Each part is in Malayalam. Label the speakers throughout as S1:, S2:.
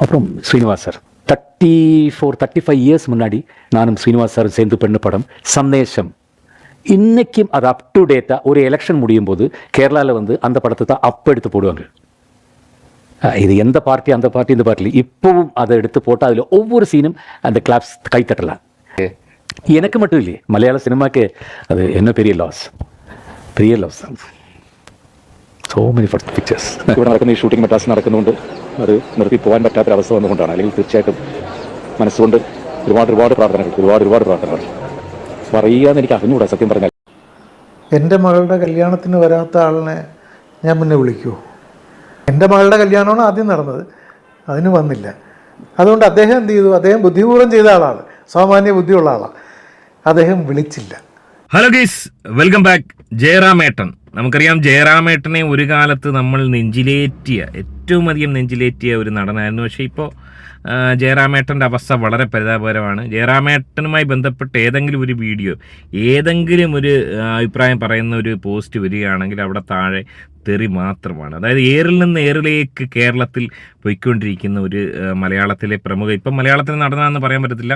S1: அப்புறம் ஸ்ரீனிவாஸ் சார் 35 இயர்ஸ் முன்னாடி நானும் ஸ்ரீனிவாஸ் சார் சேர்ந்து பண்ண படம் சந்தேஷம். இன்னைக்கும் அது அப் டு டேட்டா. ஒரு எலெக்ஷன் முடியும் போது கேரளாவில் வந்து அந்த படத்தை தான் அப்போ எடுத்து போடுவாங்க. இது எந்த பார்ட்டி அந்த பார்ட்டி இந்த பார்ட்டி இப்போவும் அதை எடுத்து போட்டால் அதில் ஒவ்வொரு சீனும் அந்த கிளாப்ஸ் கைத்தட்டலாம். எனக்கு மட்டும் இல்லையே, மலையாள சினிமாக்கு அது என்ன பெரிய லாஸ் தான். സോ മെനി പിക്ചേഴ്സ് ഇവിടെ നടക്കുന്ന ഈ ഷൂട്ടിംഗ് മെട്രാസ് നടക്കുന്നുണ്ട്. അത് നിർത്തി പോകാൻ പറ്റാത്തൊരവസ്ഥ വന്നുകൊണ്ടാണ്. അല്ലെങ്കിൽ തീർച്ചയായിട്ടും മനസ്സുകൊണ്ട് ഒരുപാട് പ്രാർത്ഥനകൾ പറയുകയെന്ന് എനിക്ക് അറിഞ്ഞുകൂടാ സത്യം പറഞ്ഞാൽ.
S2: എൻ്റെ മകളുടെ കല്യാണത്തിന് വരാത്ത ആളിനെ ഞാൻ മുന്നേ വിളിക്കുമോ? എൻ്റെ മകളുടെ കല്യാണമാണ് ആദ്യം നടന്നത്, അതിന് വന്നില്ല. അതുകൊണ്ട് അദ്ദേഹം എന്ത് ചെയ്തു? അദ്ദേഹം ബുദ്ധിപൂർവ്വം ചെയ്ത ആളാണ്, സാമാന്യ ബുദ്ധിയുള്ള ആളാണ്. അദ്ദേഹം വിളിച്ചില്ല.
S3: Hello guys, welcome back. ജയറാമേട്ടൻ, നമുക്കറിയാം ജയറാമേട്ടനെ ഒരു കാലത്ത് നമ്മൾ ഏറ്റവും അധികം നെഞ്ചിലേറ്റിയ ഒരു നടനായിരുന്നു. പക്ഷേ ഇപ്പോൾ ജയറാമേട്ടൻ്റെ അവസ്ഥ വളരെ പരിതാപകരമാണ്. ജയറാമേട്ടനുമായി ബന്ധപ്പെട്ട് ഏതെങ്കിലും ഒരു വീഡിയോ, ഏതെങ്കിലും ഒരു അഭിപ്രായം പറയുന്ന ഒരു പോസ്റ്റ് വരികയാണെങ്കിൽ അവിടെ താഴെ തെറി മാത്രമാണ്. അതായത് ഏറിൽ നിന്ന് ഏറിലേക്ക് കേരളത്തിൽ പോയിക്കൊണ്ടിരിക്കുന്ന ഒരു മലയാളത്തിലെ പ്രമുഖ, ഇപ്പം മലയാളത്തിൽ നടന്നതെന്ന് പറയാൻ പറ്റത്തില്ല,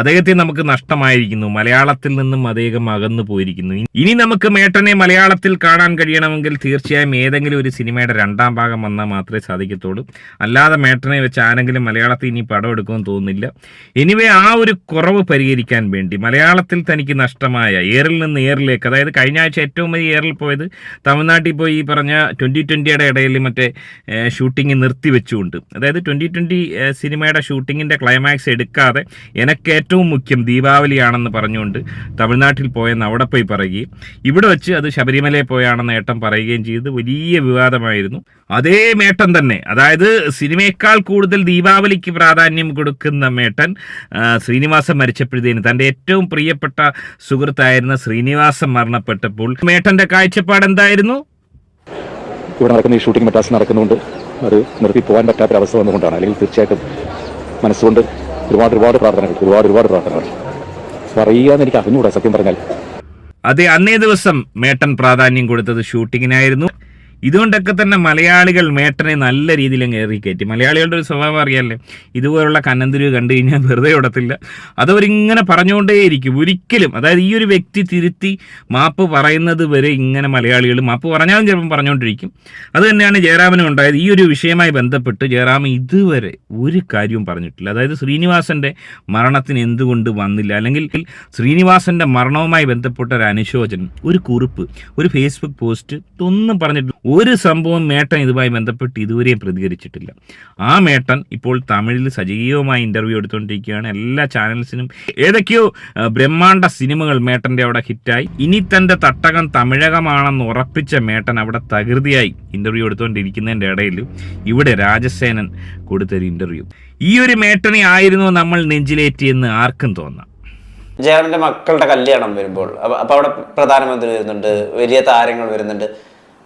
S3: അദ്ദേഹത്തെ നമുക്ക് നഷ്ടമായിരിക്കുന്നു. മലയാളത്തിൽ നിന്നും അദ്ദേഹം അകന്നു പോയിരിക്കുന്നു. ഇനി നമുക്ക് മേട്ടനെ മലയാളത്തിൽ കാണാൻ കഴിയണമെങ്കിൽ തീർച്ചയായും ഏതെങ്കിലും ഒരു സിനിമയുടെ 2ാം ഭാഗം വന്നാൽ മാത്രമേ സാധിക്കത്തുള്ളൂ. അല്ലാതെ മേട്ടനെ വെച്ച് ആരെങ്കിലും മലയാളത്തിൽ ഇനി പടം എടുക്കുമെന്ന് തോന്നുന്നില്ല. എനിവേ, ആ ഒരു കുറവ് പരിഹരിക്കാൻ വേണ്ടി മലയാളത്തിൽ തനിക്ക് നഷ്ടമായ ഏറിൽ നിന്ന് ഏറിലേക്ക്, അതായത് കഴിഞ്ഞ ആഴ്ച ഏറ്റവും വലിയ ഏറിൽ പോയത് തമിഴ്നാട്ടിൽ പോയി ഈ പറഞ്ഞ 2020 ഇടയിൽ മറ്റേ ഷൂട്ടിംഗ് നിർത്തിവെച്ചുകൊണ്ട്, അതായത് 2020 സിനിമയുടെ ഷൂട്ടിങ്ങിൻ്റെ ക്ലൈമാക്സ് എടുക്കാതെ എനിക്ക് ഏറ്റവും മുഖ്യം ദീപാവലിയാണെന്ന് പറഞ്ഞുകൊണ്ട് തമിഴ്നാട്ടിൽ പോയെന്ന് അവിടെ പോയി പറയുകയും ഇവിടെ വെച്ച് അത് ശബരിമലയിൽ പോയാണെന്ന് ഏട്ടൻ പറയുകയും ചെയ്ത് വലിയ വിവാദമായിരുന്നു. അതേ മേട്ടൻ തന്നെ, അതായത് സിനിമയേക്കാൾ കൂടുതൽ ദീപാവലിക്ക് പ്രാധാന്യം കൊടുക്കുന്ന മേട്ടൻ ശ്രീനിവാസൻ മരിച്ചപ്പോഴത്തേന് തൻ്റെ ഏറ്റവും പ്രിയപ്പെട്ട സുഹൃത്തായിരുന്ന ശ്രീനിവാസൻ മരണപ്പെട്ടപ്പോൾ മേട്ടൻ്റെ കാഴ്ചപ്പാട് എന്തായിരുന്നു?
S1: ഇവിടെ നടക്കുന്ന ഈ ഷൂട്ടിംഗ് മെട്രാസ് നടക്കുന്നുണ്ട്. അത് നിർത്തി പോകാൻ പറ്റാത്തൊരവസ്ഥ വന്നുകൊണ്ടാണ്. അല്ലെങ്കിൽ തീർച്ചയായിട്ടും മനസ്സുകൊണ്ട് ഒരുപാട് പ്രാർത്ഥനകൾ പറയുകയെന്ന് എനിക്ക് അറിഞ്ഞുകൂടാ സത്യം പറഞ്ഞാൽ.
S3: അതെ, അന്നേ ദിവസം മേട്ടൻ പ്രാധാന്യം കൊടുത്തത് ഷൂട്ടിങ്ങിനായിരുന്നു. ഇതുകൊണ്ടൊക്കെ തന്നെ മലയാളികൾ മേട്ടനെ നല്ല രീതിയിൽ കയറി കയറ്റി. മലയാളികളുടെ ഒരു സ്വഭാവം അറിയാമല്ലേ, ഇതുപോലുള്ള കന്നന്തിരിവ് കണ്ടു കഴിഞ്ഞാൽ വെറുതെ വിടത്തില്ല. അതവരിങ്ങനെ പറഞ്ഞുകൊണ്ടേയിരിക്കും. ഒരിക്കലും, അതായത് ഈ ഒരു വ്യക്തി തിരുത്തി മാപ്പ് പറയുന്നത് വരെ ഇങ്ങനെ മലയാളികൾ മാപ്പ് പറഞ്ഞാലും ചിലപ്പം പറഞ്ഞുകൊണ്ടിരിക്കും. അത് തന്നെയാണ് ജയറാമനും ഉണ്ടായത്. ഈ ഒരു വിഷയവുമായി ബന്ധപ്പെട്ട് ജയറാമൻ ഇതുവരെ ഒരു കാര്യവും പറഞ്ഞിട്ടില്ല. അതായത് ശ്രീനിവാസൻ്റെ മരണത്തിന് എന്തുകൊണ്ട് വന്നില്ല, അല്ലെങ്കിൽ ശ്രീനിവാസൻ്റെ മരണവുമായി ബന്ധപ്പെട്ട ഒരു അനുശോചനം, ഒരു കുറിപ്പ്, ഒരു ഫേസ്ബുക്ക് പോസ്റ്റ്, ഇതൊന്നും പറഞ്ഞിട്ടില്ല. ഒരു സംഭവം മേട്ടൻ ഇതുമായി ബന്ധപ്പെട്ട് ഇതുവരെയും പ്രതികരിച്ചിട്ടില്ല. ആ മേട്ടൻ ഇപ്പോൾ തമിഴിൽ സജീവമായി ഇന്റർവ്യൂ എടുത്തുകൊണ്ടിരിക്കുകയാണ്. എല്ലാ ചാനൽസിനും ഏതൊക്കെയോ ബ്രഹ്മാണ്ഡ സിനിമകൾ മേട്ടൻ്റെ അവിടെ ഹിറ്റായി. ഇനി തൻ്റെ തട്ടകം തമിഴകമാണെന്ന് ഉറപ്പിച്ച മേട്ടൻ അവിടെ തകൃതിയായി ഇന്റർവ്യൂ എടുത്തുകൊണ്ടിരിക്കുന്നതിൻ്റെ ഇടയിൽ ഇവിടെ രാജസേനൻ കൊടുത്തൊരു ഇന്റർവ്യൂ, ഈ ഒരു മേട്ടനെ ആയിരുന്നു നമ്മൾ നെഞ്ചിലേറ്റിയെന്ന് ആർക്കും തോന്നാം.
S4: ജയറാമിന്റെ മക്കളുടെ കല്യാണം വരുമ്പോൾ അപ്പൊ അവിടെ പ്രധാനമന്ത്രി വരുന്നുണ്ട്, വലിയ താരങ്ങൾ വരുന്നുണ്ട്.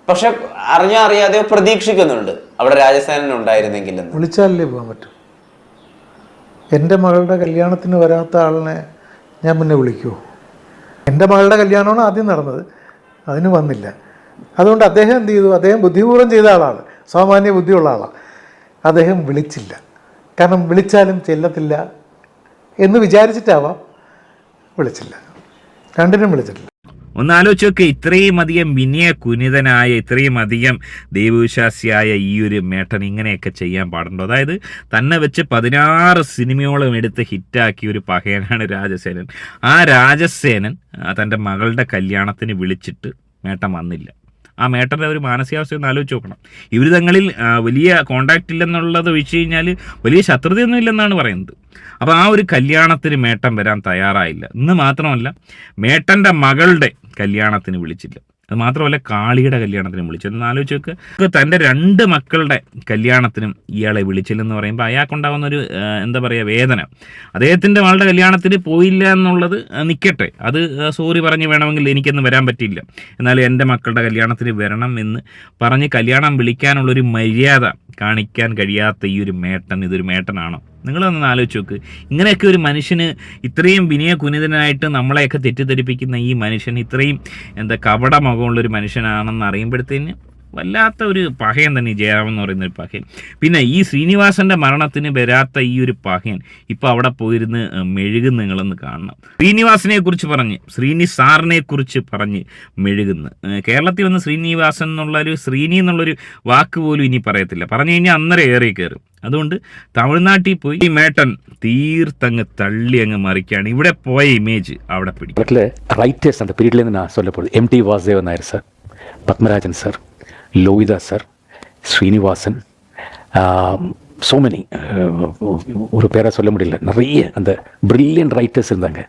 S4: പക്ഷെ അറിയാതെ പ്രതീക്ഷിക്കുന്നുണ്ട് അവിടെ രാജസേനൻ ഉണ്ടായിരുന്നെങ്കിൽ.
S2: വിളിച്ചാലേ പോകാൻ പറ്റും. എൻ്റെ മകളുടെ കല്യാണത്തിന് വരാത്ത ആളിനെ ഞാൻ മുന്നേ വിളിക്കുമോ? എൻ്റെ മകളുടെ കല്യാണമാണ് ആദ്യം നടന്നത്, അതിന് വന്നില്ല. അതുകൊണ്ട് അദ്ദേഹം എന്ത് ചെയ്തു? അദ്ദേഹം ബുദ്ധിപൂർവ്വം ചെയ്ത ആളാണ്, സാമാന്യ ബുദ്ധിയുള്ള ആളാണ്. അദ്ദേഹം വിളിച്ചില്ല. കാരണം വിളിച്ചാലും ചെല്ലത്തില്ല എന്ന് വിചാരിച്ചിട്ടാവാം വിളിച്ചില്ല. രണ്ടിനും വിളിച്ചിട്ടില്ല.
S3: ഒന്ന് ആലോചിച്ച് നോക്കുക, ഇത്രയും അധികം വിനയ കുനിതനായ, ഇത്രയും അധികം ദൈവവിശ്വാസിയായ ഈ ഒരു മേട്ടൻ ഇങ്ങനെയൊക്കെ ചെയ്യാൻ പാടുണ്ടോ? അതായത് തന്നെ വെച്ച് 16 സിനിമയോളം എടുത്ത് ഹിറ്റാക്കിയ ഒരു പഹയനാണ് രാജസേനൻ. ആ രാജസേനൻ തൻ്റെ മകളുടെ കല്യാണത്തിന് വിളിച്ചിട്ട് മേട്ടൻ വന്നില്ല. ആ മേട്ടൻ്റെ ഒരു മാനസികാവസ്ഥ ഒന്ന് ആലോചിച്ച് നോക്കണം. ഇവർ തങ്ങളിൽ വലിയ കോണ്ടാക്റ്റ് ഇല്ലെന്നുള്ളത് വെച്ച് കഴിഞ്ഞാൽ വലിയ ശത്രുതയൊന്നും ഇല്ലെന്നാണ് പറയുന്നത്. അപ്പോൾ ആ ഒരു കല്യാണത്തിന് മേട്ടൻ വരാൻ തയ്യാറായില്ല. ഇന്ന് മാത്രമല്ല, മേട്ടൻ്റെ മകളുടെ കല്യാണത്തിന് വിളിച്ചില്ല. അത് മാത്രമല്ല, കാളിയുടെ കല്യാണത്തിനും വിളിച്ചു. എന്ന് ആലോചിച്ച് നോക്ക്, തൻ്റെ 2 മക്കളുടെ കല്യാണത്തിനും ഇയാളെ വിളിച്ചില്ലെന്ന് പറയുമ്പോൾ അയാൾക്കുണ്ടാകുന്ന ഒരു എന്താ പറയുക വേദന. അദ്ദേഹത്തിൻ്റെ മകളുടെ കല്യാണത്തിന് പോയില്ല എന്നുള്ളത് നിൽക്കട്ടെ, അത് സോറി പറഞ്ഞ് വേണമെങ്കിൽ എനിക്കൊന്നും വരാൻ പറ്റില്ല, എന്നാലും എൻ്റെ മക്കളുടെ കല്യാണത്തിന് വരണം എന്ന് പറഞ്ഞ് കല്യാണം വിളിക്കാനുള്ളൊരു മര്യാദ കാണിക്കാൻ കഴിയാത്ത ഈ ഒരു മേട്ടൻ ഇതൊരു മേട്ടനാണോ? നിങ്ങളൊന്ന് ആലോചിച്ച് നോക്ക്. ഇങ്ങനെയൊക്കെ ഒരു മനുഷ്യന്, ഇത്രയും വിനയ കുനിതനായിട്ട് നമ്മളെയൊക്കെ തെറ്റിദ്ധരിപ്പിക്കുന്ന ഈ മനുഷ്യൻ ഇത്രയും കപട മുഖമുള്ളൊരു മനുഷ്യനാണെന്ന് അറിയുമ്പോഴത്തേന് വല്ലാത്ത ഒരു പഹയൻ തന്നെ ഈ ജയറാം എന്ന് പറയുന്ന ഒരു പഹയൻ. പിന്നെ ഈ ശ്രീനിവാസന്റെ മരണത്തിന് വരാത്ത ഈ ഒരു പഹയൻ ഇപ്പൊ അവിടെ പോയിരുന്ന് മെഴുകുന്ന നിങ്ങളൊന്ന് കാണണം. ശ്രീനിവാസനെ കുറിച്ച് പറഞ്ഞ്, ശ്രീനി സാറിനെ കുറിച്ച് പറഞ്ഞ് മെഴുകുന്നു. കേരളത്തിൽ വന്ന് ശ്രീനിവാസൻ എന്നുള്ളൊരു ശ്രീനി എന്നുള്ളൊരു വാക്ക് പോലും ഇനി പറയത്തില്ല. പറഞ്ഞു കഴിഞ്ഞാൽ അന്നേരം ഏറി കയറും. അതുകൊണ്ട് തമിഴ്നാട്ടിൽ പോയി ഈ മേട്ടൻ തീർത്തങ്ങ് തള്ളി അങ്ങ് മറിക്കുകയാണ്. ഇവിടെ പോയ ഇമേജ് അവിടെ പിടിക്കും.
S1: ரைட்டர்ஸ் அந்த பீரியட்லேருந்து நான் சொல்ல போகிறது M T Vasudevan Nair sir, Padmarajan sir, Lohitha sir, Sreenivasan, so many, ஒரு பேராக சொல்ல முடியல, நிறைய அந்த பிரில்லியன்ட் ரைட்டர்ஸ் இருந்தாங்க.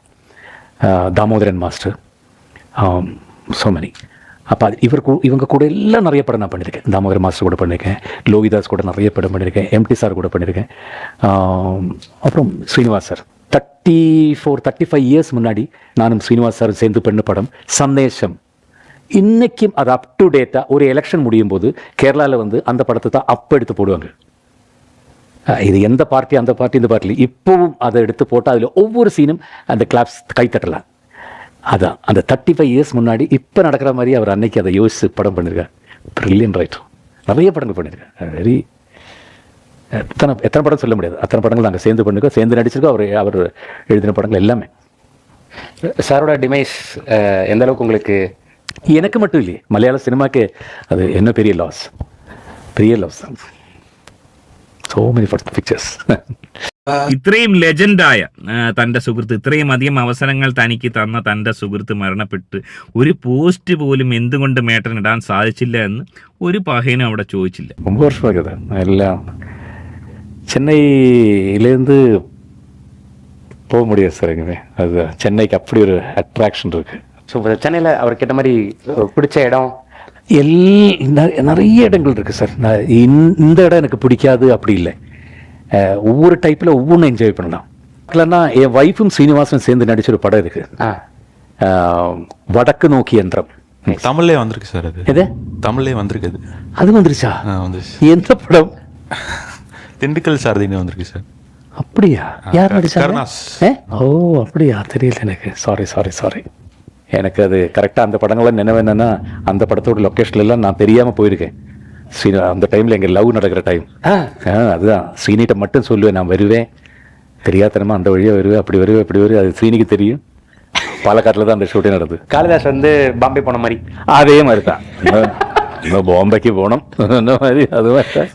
S1: Damodaran master, so many. அப்போ இவங்க கூட எல்லாம் நிறைய படம் நான் பண்ணியிருக்கேன். தாமோதரன் மாஸ்டர் கூட பண்ணியிருக்கேன், லோகிதாஸ் கூட நிறைய படம் பண்ணியிருக்கேன், எம்டி சார் கூட பண்ணியிருக்கேன். அப்புறம் ஸ்ரீனிவாஸ் சார் 34-35 இயர்ஸ் முன்னாடி நானும் ஸ்ரீனிவாஸ் சார் சேர்ந்து பண்ண படம் சந்தேஷம். இன்றைக்கும் அது அப் டு டேட்டாக ஒரு எலெக்ஷன் முடியும் போது கேரளாவில் வந்து அந்த படத்தை தான் அப்போ எடுத்து போடுவாங்க. இது எந்த பார்ட்டி அந்த பார்ட்டி இந்த பார்ட்டி இப்போவும் அதை எடுத்து போட்டால் அதில் ஒவ்வொரு சீனும் அந்த கிளாப்ஸ் கைத்தட்டலாம். அதான் அந்த 35 இயர்ஸ் முன்னாடி இப்போ நடக்கிற மாதிரி அவர் அன்னைக்கு அதை யோசிச்சு படம் பண்ணியிருக்கார். ப்ரில்லியன்ட் ரைட்டர், நிறைய படங்கள் பண்ணியிருக்கார். வெரி எத்தனை படம் சொல்ல முடியாது, அத்தனை படங்கள் நாங்கள் சேர்ந்து பண்ணிருக்கோம், சேர்ந்து நடிச்சிருக்கோம். அவர் எழுதின படங்கள் எல்லாமே.
S5: சாரோட டிமைஸ் எந்த அளவுக்கு உங்களுக்கு?
S1: எனக்கு மட்டும் இல்லையே, மலையாள சினிமாக்கு அது என்ன பெரிய லாஸ் தான். So many pictures.
S3: ഇത്രയും ലെജൻഡായ തൻ്റെ സുഹൃത്ത്, ഇത്രയും അധികം അവസരങ്ങൾ തനിക്ക് തന്ന തൻ്റെ സുഹൃത്ത് മരണപ്പെട്ട് ഒരു പോസ്റ്റ് പോലും എന്തുകൊണ്ട് മേട്ടൻ ഇടാൻ സാധിച്ചില്ല എന്ന് ഒരു പഹയനും അവിടെ ചോദിച്ചില്ല.
S1: 9 വർഷമാക്കിയത് എല്ലാം சென்னையிலேருந்து போக முடியாது சார் எங்கேயுமே. அது சென்னைக்கு அப்படி ஒரு அட்ராக்ஷன் இருக்கு.
S5: ஸோ சென்னையில் அவர் கேட்ட மாதிரி பிடிச்ச இடம்
S1: நிறைய இடங்கள் இருக்குது சார். இந்த இடம் எனக்கு பிடிக்காது அப்படி இல்லை. ஒவ்வொரு டைப்பில் ஒவ்வொன்றும் என்ஜாய் பண்ணலாம். இல்லைன்னா என் ஒய்ஃபும் ஸ்ரீனிவாசன் சேர்ந்து நடிச்ச ஒரு படம் இருக்கு, வடக்கு நோக்கி யந்திரம்.
S6: தமிழ்லேயே வந்திருக்கு சார். அது
S1: எது
S6: தமிழ்லேயே வந்திருக்கு.
S1: அது வந்துருச்சா?
S6: வந்துருச்சு.
S1: எந்த படம்?
S6: திண்டுக்கல் சாரதின்னு வந்திருக்கு சார்.
S1: அப்படியா? யார் நடிச்சாங்க?
S6: கருணாஸ்.
S1: ஓ அப்படியா, தெரியல எனக்கு. சாரி. எனக்கு அது கரெக்டாக அந்த படங்கள்லாம் நினைவு என்னன்னா, அந்த படத்தோட லொக்கேஷன்லாம் நான் தெரியாமல் போயிருக்கேன். அந்த டைமில் எங்கள் லவ் நடக்கிற டைம். அதுதான் ஸ்ரீனிட்ட மட்டும் சொல்லுவேன், நான் வருவேன், தெரியாதனமா அந்த வழியாக வருவேன், அப்படி வருவேன். அது ஸ்ரீனிக்கு தெரியும். பாலக்காட்டில் தான் அந்த ஷூட்டிங் நடந்தது.
S5: காளிதாஸ் வந்து பாம்பே போன மாதிரி
S1: அதே மாதிரி தான். இன்னும் ബോംബെക്ക് പോകണം എന്ന மாதிரி അത് மாதிரி.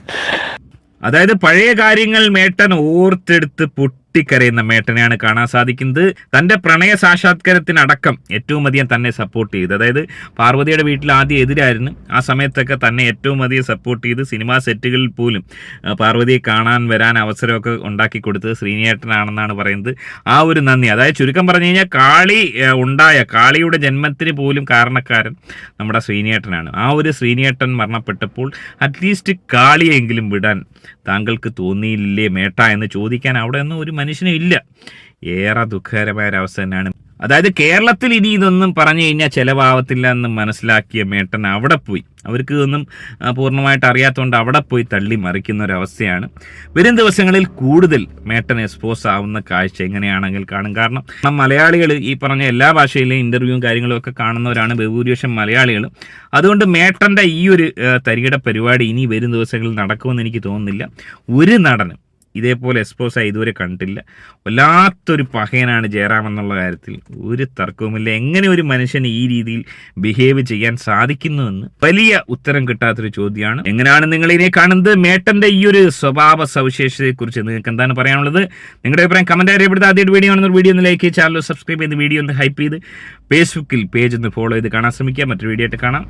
S3: അതായത് പഴയ കാര്യങ്ങൾ മേട്ടൻ ഓർത്തെടുത്ത് പൊട്ടിക്കരയുന്ന മേട്ടനെയാണ് കാണാൻ സാധിക്കുന്നത്. തൻ്റെ പ്രണയ സാക്ഷാത്കാരത്തിനടക്കം ഏറ്റവും അധികം തന്നെ സപ്പോർട്ട് ചെയ്ത്, അതായത് പാർവതിയുടെ വീട്ടിൽ ആദ്യം എതിരായിരുന്നു, ആ സമയത്തൊക്കെ തന്നെ ഏറ്റവും അധികം സപ്പോർട്ട് ചെയ്ത് സിനിമാ സെറ്റുകളിൽ പോലും പാർവതിയെ കാണാൻ വരാൻ അവസരമൊക്കെ ഉണ്ടാക്കി കൊടുത്തത് ശ്രീനിയേട്ടനാണെന്നാണ് പറയുന്നത്. ആ ഒരു നന്ദി, അതായത് ചുരുക്കം പറഞ്ഞു കഴിഞ്ഞാൽ കാളിയുടെ ജന്മത്തിന് പോലും കാരണക്കാരൻ നമ്മുടെ ശ്രീനിയേട്ടനാണ്. ആ ഒരു ശ്രീനിയേട്ടൻ മരണപ്പെട്ടപ്പോൾ അറ്റ്ലീസ്റ്റ് കാളിയെങ്കിലും വിടാൻ താങ്കൾക്ക് തോന്നിയില്ലേ മേട്ട എന്ന് ചോദിക്കാൻ അവിടെ ഒന്നും ഒരു മനുഷ്യനും ഇല്ല. ഏറെ ദുഃഖകരമായ ഒരവസ്ഥ തന്നെയാണ്. അതായത് കേരളത്തിൽ ഇനി ഇതൊന്നും പറഞ്ഞു കഴിഞ്ഞാൽ ചിലവാകത്തില്ല എന്ന് മനസ്സിലാക്കിയ മേട്ടൻ അവിടെ പോയി, അവർക്ക് ഇതൊന്നും പൂർണ്ണമായിട്ട് അറിയാത്തതുകൊണ്ട് അവിടെ പോയി തള്ളി മറിക്കുന്ന ഒരവസ്ഥയാണ്. വരും ദിവസങ്ങളിൽ കൂടുതൽ മേട്ടൻ എക്സ്പോസ് ആവുന്ന കാഴ്ച എങ്ങനെയാണെങ്കിൽ കാണും. കാരണം മലയാളികൾ ഈ പറഞ്ഞ എല്ലാ ഭാഷയിലെയും ഇൻ്റർവ്യൂവും കാര്യങ്ങളും ഒക്കെ കാണുന്നവരാണ് ബഹുഭൂരിപക്ഷം മലയാളികൾ. അതുകൊണ്ട് മേട്ടൻ്റെ ഈ ഒരു തരികിട പരിപാടി ഇനി വരും ദിവസങ്ങളിൽ നടക്കുമെന്ന് എനിക്ക് തോന്നുന്നില്ല. ഒരു നടനും ഇതേപോലെ എക്സ്പോസായി ഇതുവരെ കണ്ടില്ല. വല്ലാത്തൊരു പഹയനാണ് ജയറാം എന്നുള്ള കാര്യത്തിൽ ഒരു തർക്കവുമില്ല. എങ്ങനെ ഒരു മനുഷ്യന് ഈ രീതിയിൽ ബിഹേവ് ചെയ്യാൻ സാധിക്കുന്നുവെന്ന് വലിയ ഉത്തരം കിട്ടാത്തൊരു ചോദ്യമാണ്. എങ്ങനെയാണ് നിങ്ങൾ ഇതിനെ കാണുന്നത്? മേട്ടൻ്റെ ഈ ഒരു സ്വഭാവ സവിശേഷതയെക്കുറിച്ച് നിങ്ങൾക്ക് എന്താണ് പറയാനുള്ളത്? നിങ്ങളുടെ അഭിപ്രായം കമൻറ്റ് അറിയപ്പെടുന്നത്. ആദ്യമായിട്ട് വീഡിയോ ആണെന്നൊരു വീഡിയോ ഒന്ന് ലൈക്ക് ചെയ്ത് ചാനൽ സബ്സ്ക്രൈബ് ചെയ്ത് വീഡിയോ ഒന്ന് ഹൈപ്പ് ചെയ്ത് ഫേസ്ബുക്കിൽ പേജ് ഒന്ന് ഫോളോ ചെയ്ത് കാണാൻ ശ്രമിക്കുക. മറ്റൊരു വീഡിയോ ആയിട്ട് കാണാം.